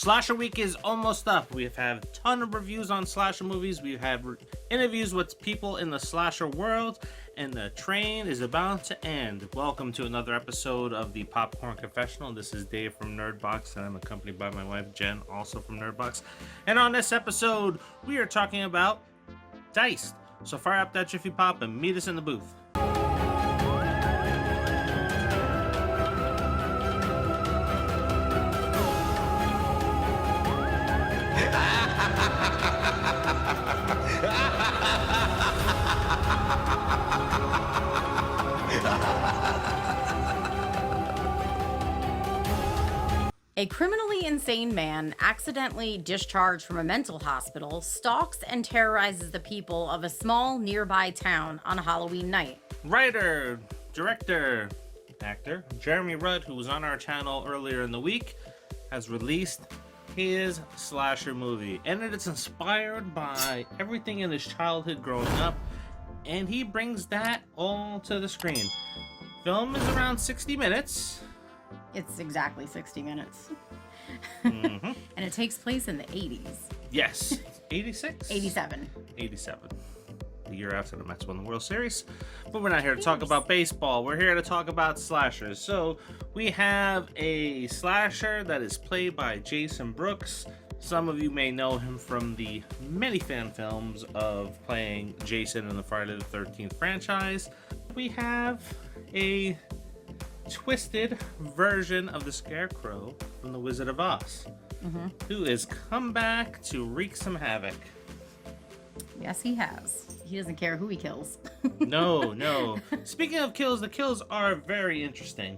Slasher Week is almost up. We have had a ton of reviews on slasher movies. We've had interviews with people in the slasher world, and the train is about to end. Welcome to another episode of the Popcorn Confessional. This is Dave from Nerdbox, and I'm accompanied by my wife, Jen, also from Nerdbox. And on this episode, we are talking about Diced. So fire up that Jiffy Pop and meet us in the booth. A criminally insane man, accidentally discharged from a mental hospital, stalks and terrorizes the people of a small nearby town on Halloween night. Writer, director, actor Jeremy Rudd, who was on our channel earlier in the week, has released his slasher movie. And it's inspired by everything in his childhood growing up, and he brings that all to the screen. Film is around 60 minutes. It's exactly 60 minutes. Mm-hmm. And it takes place in the 80s. Yes. 86? 87. 87. The year after the Mets won the World Series. But we're not here to talk about baseball. We're here to talk about slashers. So we have a slasher that is played by Jason Brooks. Some of you may know him from the many fan films of playing Jason in the Friday the 13th franchise. We have a twisted version of the Scarecrow from The Wizard of Oz, who has come back to wreak some havoc. Yes, he has. He doesn't care who he kills. No. Speaking of kills, the kills are very interesting.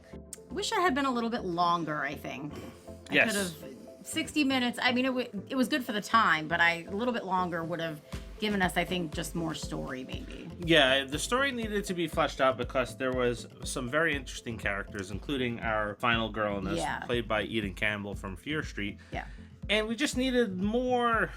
Wish I had been a little bit longer, I think. Yes. I could have 60 minutes. I mean, it was good for the time, but a little bit longer would have given us, I think, just more story, maybe. Yeah, the story needed to be fleshed out because there was some very interesting characters, including our final girl in this, played by Eden Campbell from Fear Street. Yeah. And we just needed more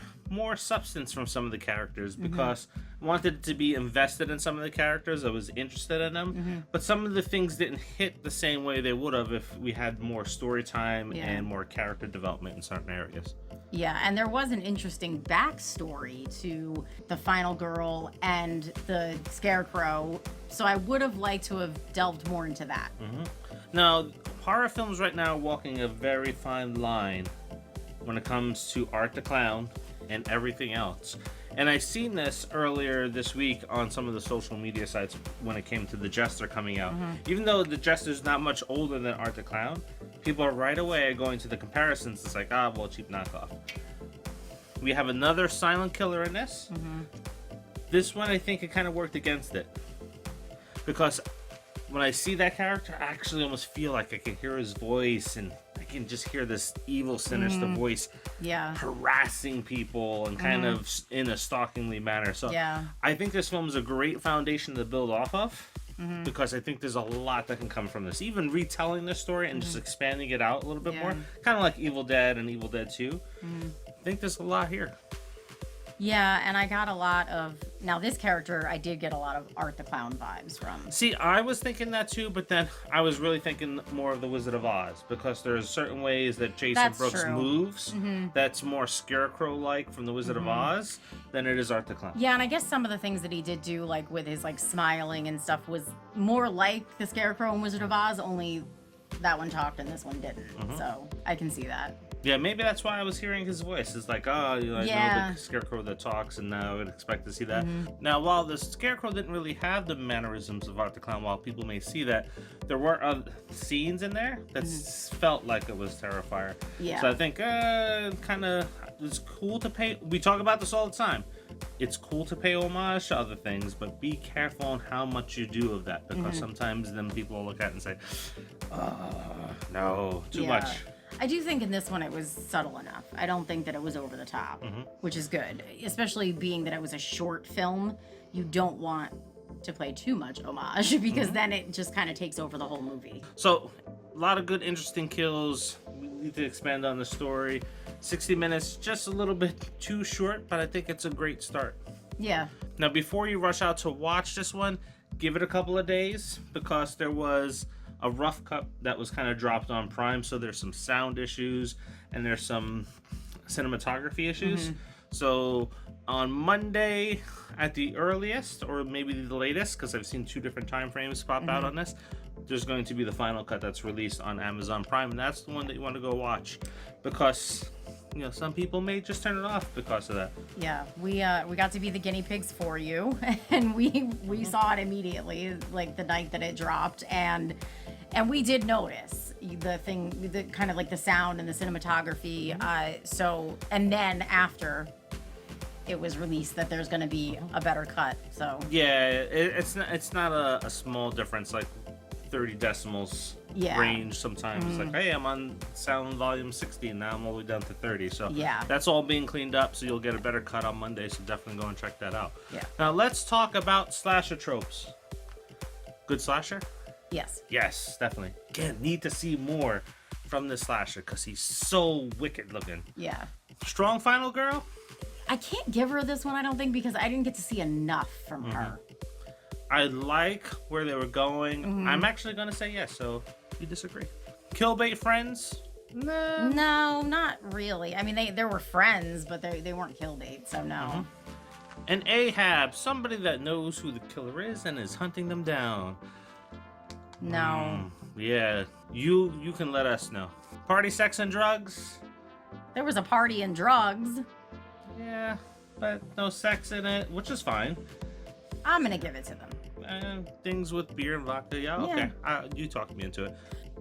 substance from some of the characters because I wanted to be invested in some of the characters. I was interested in them, but some of the things didn't hit the same way they would have if we had more story time and more character development in certain areas. Yeah, and there was an interesting backstory to the final girl and the Scarecrow, so I would have liked to have delved more into that. Now, horror films right now are walking a very fine line when it comes to Art the Clown and everything else. And I seen this earlier this week on some of the social media sites when it came to The Jester coming out. Even though The Jester's not much older than Art the Clown, people are right away going to the comparisons. It's like, cheap knockoff. We have another silent killer in this. This one, I think it kind of worked against it. Because when I see that character, I actually almost feel like I can hear his voice and I can just hear this evil, sinister voice harassing people and kind of in a stalkingly manner. So I think this film is a great foundation to build off of because I think there's a lot that can come from this. Even retelling this story and just expanding it out a little bit more, kind of like Evil Dead and Evil Dead 2. I think there's a lot here. Yeah, and I got a lot of... Now, this character, I did get a lot of Art the Clown vibes from. See, I was thinking that too, but then I was really thinking more of The Wizard of Oz because there's certain ways that Jason Brooks moves that's more Scarecrow-like from The Wizard of Oz than it is Art the Clown. Yeah, and I guess some of the things that he did do, like with his smiling and stuff, was more like the Scarecrow in Wizard of Oz, only that one talked and this one didn't. So I can see that. Yeah, maybe that's why I was hearing his voice. It's like, I know the Scarecrow that talks, and now I would expect to see that. Now, while the Scarecrow didn't really have the mannerisms of Art the Clown, while people may see that, there were other scenes in there that felt like it was Terrifier. Yeah. So I think it's cool to pay... We talk about this all the time. It's cool to pay homage to other things, but be careful on how much you do of that, because sometimes then people will look at it and say, no, too much. I do think in this one it was subtle enough. I don't think that it was over the top, which is good. Especially being that it was a short film, you don't want to play too much homage because then it just kind of takes over the whole movie. So, a lot of good, interesting kills. We need to expand on the story. 60 minutes, just a little bit too short, but I think it's a great start. Yeah. Now, before you rush out to watch this one, give it a couple of days because there was a rough cut that was kind of dropped on Prime, so there's some sound issues and there's some cinematography issues. So on Monday at the earliest, or maybe the latest, because I've seen 2 different time frames pop out on this, there's going to be the final cut that's released on Amazon Prime, and that's the one that you want to go watch, because some people may just turn it off because of that. Yeah, we got to be the guinea pigs for you, and we saw it immediately, like the night that it dropped, and we did notice the kind of like the sound and the cinematography. So, and then after it was released, that there's going to be a better cut. So yeah, it's not a small difference, like 30 decimals range sometimes. It's like, hey, I'm on sound volume 60 and now I'm all the way down to 30. So that's all being cleaned up, so you'll get a better cut on Monday, so definitely go and check that out. Now let's talk about slasher tropes. Good slasher? Yes, definitely. Again, need to see more from this slasher because he's so wicked looking. Strong final girl? I can't give her this one, I don't think, because I didn't get to see enough from her. I like where they were going. I'm actually going to say yes, so you disagree. Killbait friends? Nah. No, not really. I mean, they were friends, but they weren't killbait, so no. And Ahab, somebody that knows who the killer is and is hunting them down. No. Yeah, you can let us know. Party, sex, and drugs? There was a party and drugs. Yeah, but no sex in it, which is fine. I'm gonna give it to them. Things with beer and vodka, yeah, okay. You talked me into it.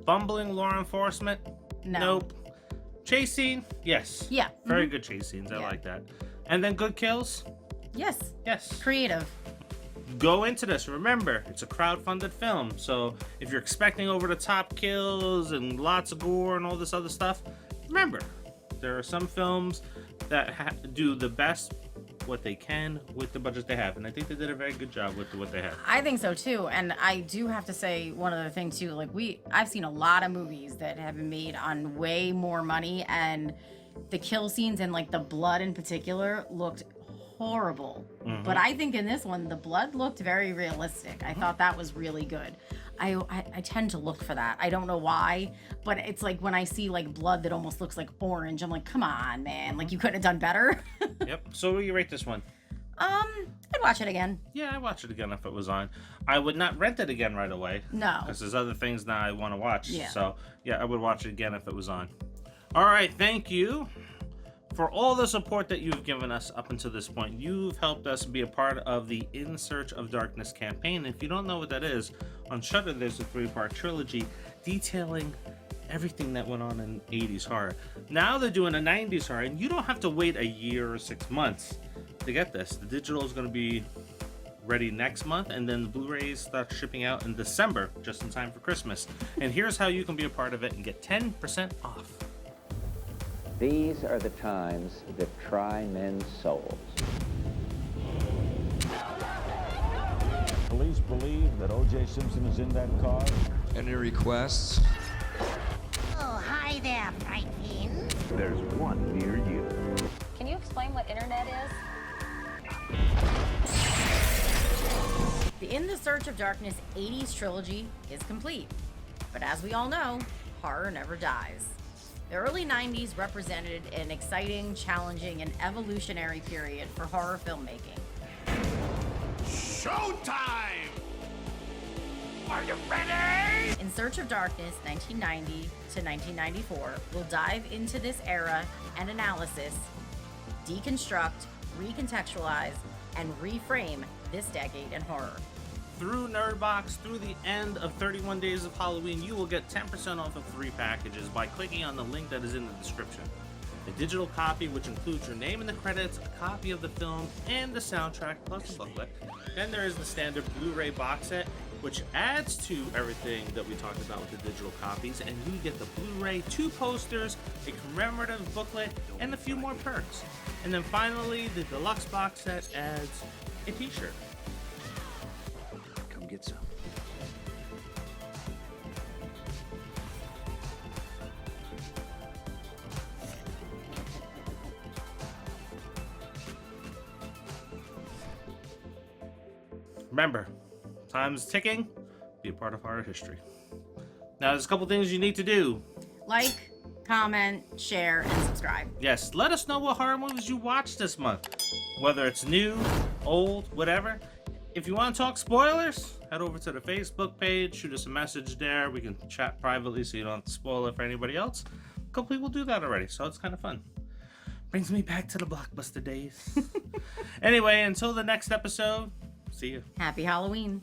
Bumbling law enforcement? No. Nope. Chase scene? Yes. Yeah. Very good chase scenes, I like that. And then good kills? Yes. Creative. Go into this. Remember, it's a crowd-funded film, so if you're expecting over-the-top kills and lots of gore and all this other stuff, remember, there are some films that do the best what they can with the budget they have, and I think they did a very good job with what they have. I think so too, and I do have to say one other thing too. Like I've seen a lot of movies that have been made on way more money, and the kill scenes and like the blood in particular looked horrible. But I think in this one the blood looked very realistic. I thought that was really good. I tend to look for that. I don't know why, but it's like when I see like blood that almost looks like orange, I'm like, come on, man. Like you couldn't have done better. Yep. So what do you rate this one? I'd watch it again. Yeah, I'd watch it again if it was on. I would not rent it again right away. No. Because there's other things now I want to watch. Yeah. So, yeah, I would watch it again if it was on. All right, thank you for all the support that you've given us up until this point. You've helped us be a part of the In Search of Darkness campaign. If you don't know what that is, on Shudder there's a 3-part trilogy detailing everything that went on in 80s horror. Now they're doing a 90s horror, and you don't have to wait a year or 6 months to get this. The digital is going to be ready next month, and then the Blu-rays start shipping out in December, just in time for Christmas. And here's how you can be a part of it and get 10% off. These are the times that try men's souls. Police believe that O.J. Simpson is in that car. Any requests? Oh, hi there, Fright Fiend. There's one near you. Can you explain what internet is? The In the Search of Darkness 80s trilogy is complete. But as we all know, horror never dies. The early 90s represented an exciting, challenging, and evolutionary period for horror filmmaking. Showtime! Are you ready? In Search of Darkness 1990 to 1994 will dive into this era and analysis, deconstruct, recontextualize, and reframe this decade in horror. Through Nerdbox, through the end of 31 Days of Halloween, you will get 10% off of 3 packages by clicking on the link that is in the description. A digital copy, which includes your name in the credits, a copy of the film, and the soundtrack, plus the booklet. Then there is the standard Blu-ray box set, which adds to everything that we talked about with the digital copies, and you get the Blu-ray, 2 posters, a commemorative booklet, and a few more perks. And then finally, the deluxe box set adds a t-shirt. Come get some. Remember, time's ticking. Be a part of horror history. Now, there's a couple things you need to do. Like, comment, share, and subscribe. Yes, let us know what horror movies you watched this month. Whether it's new, old, whatever. If you want to talk spoilers, head over to the Facebook page, shoot us a message there. We can chat privately so you don't have to spoil it for anybody else. A couple people do that already, so it's kind of fun. Brings me back to the Blockbuster days. Anyway, until the next episode, see you. Happy Halloween.